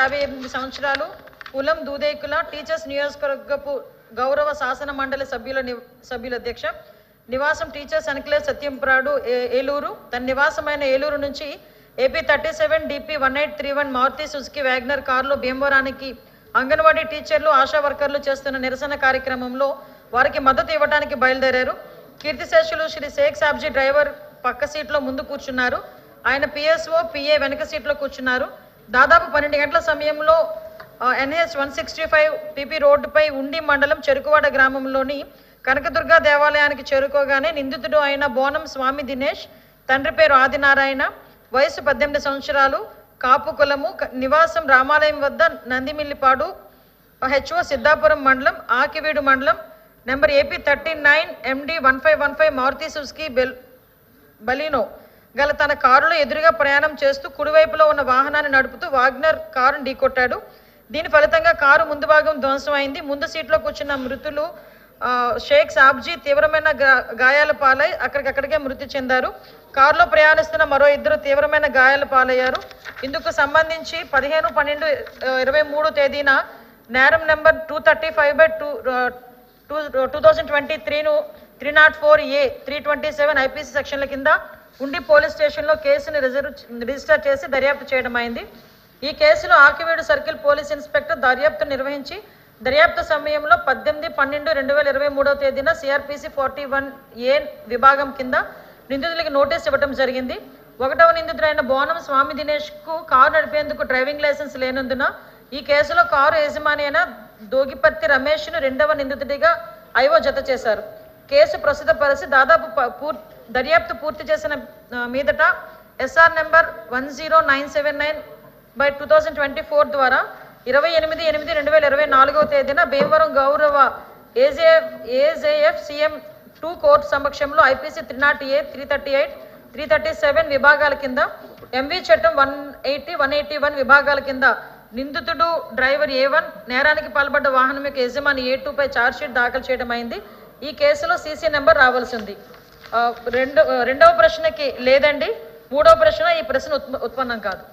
58 సంవత్సరాలు, కులం దూదేకుల, టీచర్స్ నియోజకవర్గపు గౌరవ శాసన మండలి సభ్యుల అధ్యక్ష, నివాసం టీచర్స్ ఎన్క్లేవ్ సత్యంప్రాడు ఏలూరు. తన నివాసమైన ఏలూరు నుంచి AP 37 DP 1831 Maruti Suzuki WagonR కారులో భీమవరానికి అంగన్వాడీ టీచర్లు, ఆశా వర్కర్లు చేస్తున్న నిరసన కార్యక్రమంలో వారికి మద్దతు ఇవ్వడానికి బయలుదేరారు. కీర్తిశేషులు శ్రీ షేక్ సాబ్జీ డ్రైవర్ పక్క సీట్లో ముందు కూర్చున్నారు. ఆయన PSO, PA వెనక సీట్లో కూర్చున్నారు. దాదాపు 12 గంటల సమయంలో NH 165 PP రోడ్డుపై ఉండి మండలం చెరుకువాడ గ్రామంలోని కనకదుర్గ దేవాలయానికి చేరుకోగానే నిందితుడు అయిన బోనం స్వామి దినేష్, తండ్రి పేరు ఆదినారాయణ, వయసు 18 సంవత్సరాలు, కాపు కులము, నివాసం రామాలయం వద్ద నందిమిల్లిపాడు, HO సిద్ధాపురం మండలం, ఆకివీడు మండలం, number AP 39 MD 1515 Maruti Suzuki Baleno గల తన కారులో ఎదురుగా ప్రయాణం చేస్తూ కుడివైపులో ఉన్న వాహనాన్ని నడుపుతూ వాగ్నర్ కారును ఢీకొట్టాడు. దీని ఫలితంగా కారు ముందు భాగం ధ్వంసమైంది. ముందు సీట్లో కూర్చున్న మృతులు షేక్ సాబ్జీ తీవ్రమైన గాయాల పాలై అక్కడికక్కడికే మృతి చెందారు. కారులో ప్రయాణిస్తున్న మరో 2 తీవ్రమైన గాయాల పాలయ్యారు. ఇందుకు సంబంధించి 15/12/23 తేదీన నేరం నెంబర్ 235/2023ను 304A 327 IPC సెక్షన్ల కింద ఉండి పోలీస్ స్టేషన్లో కేసును రిజిస్టర్ చేసి దర్యాప్తు చేయడం అయింది. ఈ కేసులో ఆకివీడు సర్కిల్ పోలీస్ ఇన్స్పెక్టర్ దర్యాప్తు నిర్వహించి దర్యాప్తు సమయంలో 18/12/2023 తేదీన CRPC 41A విభాగం కింద నిందితులకి నోటీస్ ఇవ్వడం జరిగింది. 1వ నిందితుడైన బోనం స్వామి దినేష్కు కారు నడిపేందుకు డ్రైవింగ్ లైసెన్స్ లేనందున ఈ కేసులో కారు యజమాని అయిన దోగిపర్తి రమేష్ను 2వ నిందితుడిగా IO జత చేశారు. కేసు ప్రస్తుత పరిస్థితి దర్యాప్తు పూర్తి చేసిన మీదట SR నెంబర్ 10979/2024 ద్వారా 28/8/2024 తేదీన భీమవరం గౌరవ AJF CM 2 కోర్టు సమక్షంలో IPC 300A 338 337 విభాగాల కింద, MV చట్టం 180 181 విభాగాల కింద నిందితుడు డ్రైవర్ A1, నేరానికి పాల్పడ్డ వాహనం యొక్క యజమాని A2 పై ఛార్జ్షీట్ దాఖలు చేయడం అయింది. ఈ కేసులో CC నెంబర్ రావాల్సి ఉంది. రెండవ ప్రశ్నకి లేదండి. 3వ ప్రశ్న ఈ ప్రశ్న ఉత్పన్నం కాదు.